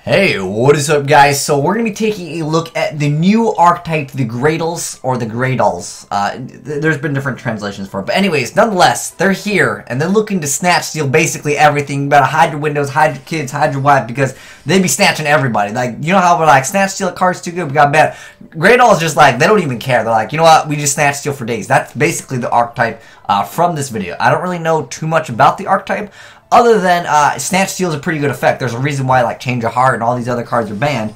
Hey, what is up guys? So we're going to be taking a look at the new archetype, the Greydles, or the Greydles. There's been different translations for it. But anyways, nonetheless, they're here, and they're looking to snatch steal basically everything. You better hide your windows, hide your kids, hide your wife, because they be snatching everybody. Like, you know how we're like, snatch steal card's too good, we got bad. Greydles just like, they don't even care. They're like, you know what, we just snatch steal for days. That's basically the archetype from this video. I don't really know too much about the archetype, other than Snatch Steal is a pretty good effect. There's a reason why like Change of Heart and all these other cards are banned.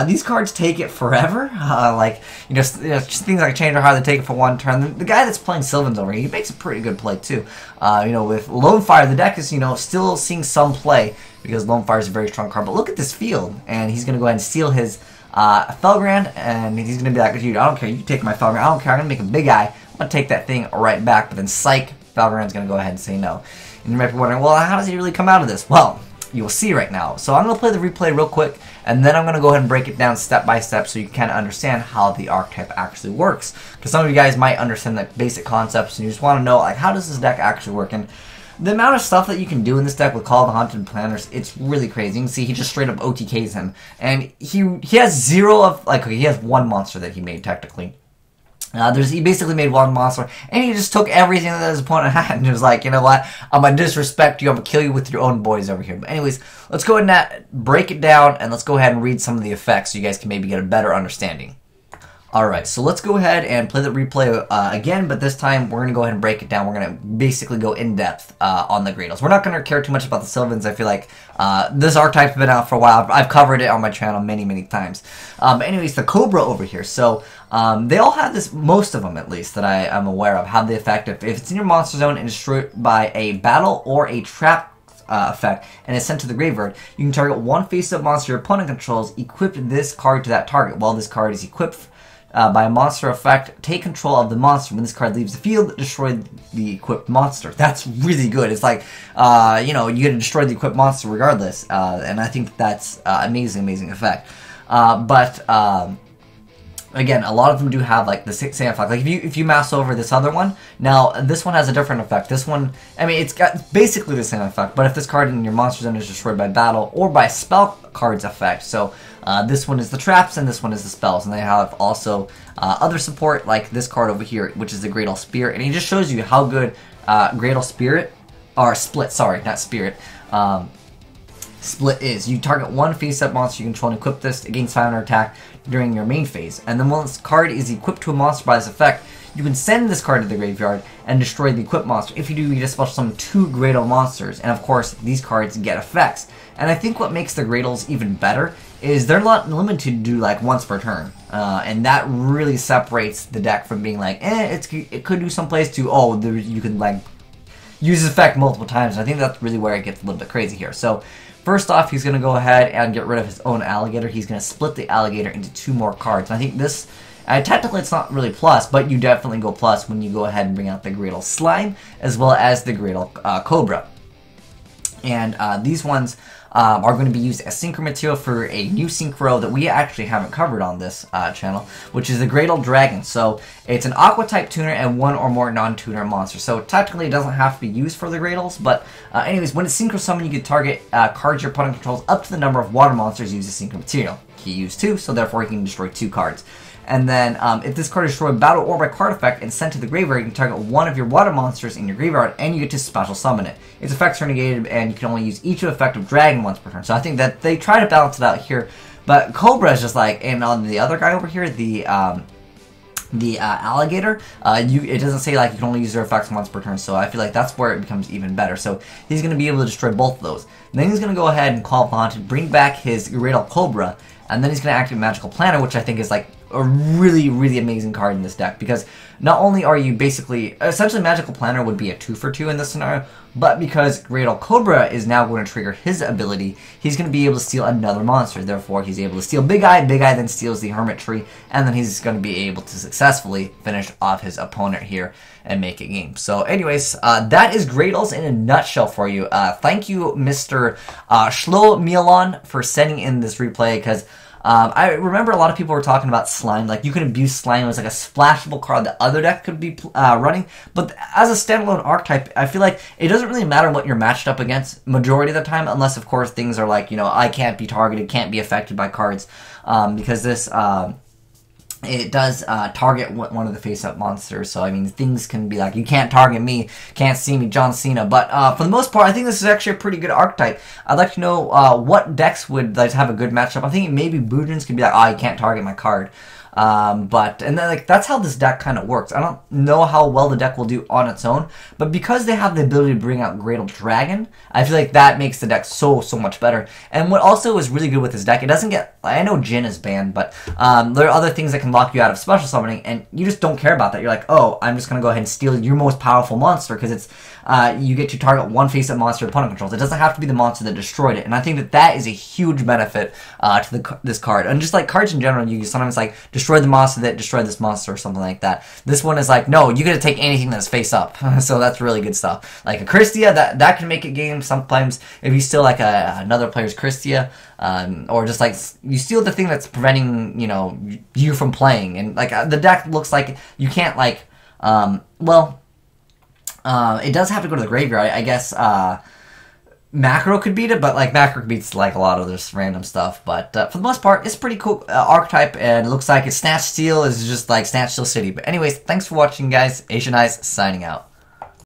These cards take it forever. Like, just things like Change of Heart, they take it for one turn. The guy that's playing Sylvans over here, he makes a pretty good play too. With Lone Fire, the deck is, still seeing some play because Lone Fire is a very strong card. But look at this field, and he's going to go ahead and steal his Felgrand, and he's going to be like, dude, I don't care, you take my Felgrand, I don't care, I'm going to make a big guy, I'm going to take that thing right back. But then Psych, Felgrand's going to go ahead and say no. And you might be wondering, well, how does he really come out of this? Well, you will see right now. So I'm going to play the replay real quick, and then I'm going to go ahead and break it down step by step so you can kind of understand how the archetype actually works. Because some of you guys might understand the basic concepts, and you just want to know, like, how does this deck actually work? And the amount of stuff that you can do in this deck with Call of the Haunted Planners, it's really crazy. You can see he just straight up OTKs him. And he has zero of, like, okay, he has one monster that he made, technically. He basically made one monster, and he just took everything that his opponent had, and he was like, you know what, I'm going to disrespect you, I'm going to kill you with your own boys over here. But anyways, let's go ahead and break it down, and let's go ahead and read some of the effects so you guys can maybe get a better understanding. Alright, so let's go ahead and play the replay again, but this time we're going to go ahead and break it down. We're going to basically go in-depth on the Greydles. We're not going to care too much about the Sylvans. I feel like this archetype's been out for a while. I've covered it on my channel many times. Anyways, the Cobra over here. So they all have this, most of them at least, that I'm aware of, have the effect if it's in your monster zone and destroyed by a battle or a trap effect and is sent to the graveyard, you can target one face-up monster your opponent controls, equip this card to that target. While this card is equipped by a monster effect, take control of the monster. When this card leaves the field, destroy the equipped monster. That's really good. It's like, you get to destroy the equipped monster regardless, and I think that's amazing effect. Again, a lot of them do have like the same effect. Like if you mouse over this other one, now this one has a different effect. This one, I mean, it's got basically the same effect, but if this card in your monster zone is destroyed by battle or by spell card's effect, so this one is the traps and this one is the spells, and they have also other support like this card over here, which is the Greydle Spirit, and it just shows you how good Greydle Spirit, or Split, sorry, not Spirit, Split is. You target one face-up monster you control and equip this against 500 attack during your main phase. And then once this card is equipped to a monster by this effect, you can send this card to the graveyard and destroy the equipped monster. If you do, you just special summon 2 Greydle monsters. And of course, these cards get effects. And I think what makes the Greydles even better is they're not limited to do like once per turn. And that really separates the deck from being like, it could do someplace to, you can like use this effect multiple times. And I think that's really where it gets a little bit crazy here. So first off, he's going to go ahead and get rid of his own alligator. He's going to split the alligator into 2 more cards. And I think this, technically it's not really plus, but you definitely go plus when you go ahead and bring out the Greydle Slime, as well as the Greydle Cobra. And these ones are going to be used as synchro material for a new synchro that we actually haven't covered on this channel, which is the Greydle Dragon. So it's an Aqua type tuner and 1 or more non-tuner monsters. So technically it doesn't have to be used for the Greydles, but anyways, when it's synchro summon, you can target cards your opponent controls up to the number of water monsters used as synchro material. He used 2, so therefore he can destroy 2 cards. And then, if this card is destroyed battle or by card effect and sent to the graveyard, you can target one of your water monsters in your graveyard, and you get to special summon it. Its effects are negated, and you can only use each effective dragon once per turn. So I think that they try to balance it out here. But Cobra is just like, and on the other guy over here, the alligator, it doesn't say like you can only use their effects once per turn, so I feel like that's where it becomes even better. So he's going to be able to destroy both of those. And then he's going to go ahead and Call upon to bring back his Greydle Cobra, and then he's going to activate Magical Planner, which I think is like a really amazing card in this deck, because not only are you basically, essentially Magical Planner would be a 2 for 2 in this scenario, but because Greydle Cobra is now going to trigger his ability, he's going to be able to steal another monster. Therefore, he's able to steal Big Eye then steals the Hermit Tree, and then he's going to be able to successfully finish off his opponent here and make a game. So anyways, that is Greydles in a nutshell for you. Thank you, Mr. Shlo Mielon, for sending in this replay, because I remember a lot of people were talking about Slime, like you can abuse Slime as like a splashable card that other deck could be running, but as a standalone archetype, I feel like it doesn't really matter what you're matched up against majority of the time, unless of course things are like, you know, I can't be targeted, can't be affected by cards, because this it does target one of the face-up monsters, so I mean things can be like, you can't target me, can't see me, John Cena, but for the most part I think this is actually a pretty good archetype. I'd like to know what decks would like to have a good matchup. I'm thinking maybe Boojins could be like, oh, you can't target my card. And then, like, that's how this deck kind of works. I don't know how well the deck will do on its own, but because they have the ability to bring out Greydle Dragon, I feel like that makes the deck so much better. And what also is really good with this deck, it doesn't get, I know Jhin is banned, but there are other things that can lock you out of special summoning, and you just don't care about that. You're like, oh, I'm just going to go ahead and steal your most powerful monster, because it's, you get to target one face-up monster your opponent controls. It doesn't have to be the monster that destroyed it, and I think that that is a huge benefit to this card. And just like cards in general, you sometimes like destroy the monster that destroyed this monster or something like that. This one is like, no, you get to take anything that's face up. So that's really good stuff. Like a Christia, that can make it game sometimes if you steal like another player's Christia, or just like you steal the thing that's preventing, you know, you from playing. And like the deck looks like you can't like, it does have to go to the graveyard. I guess Macro could beat it, but like Macro beats like a lot of this random stuff. But for the most part, it's pretty cool archetype, and it looks like its Snatch Steal is just like Snatch Steal City. But anyways, thanks for watching, guys. Azneyes signing out.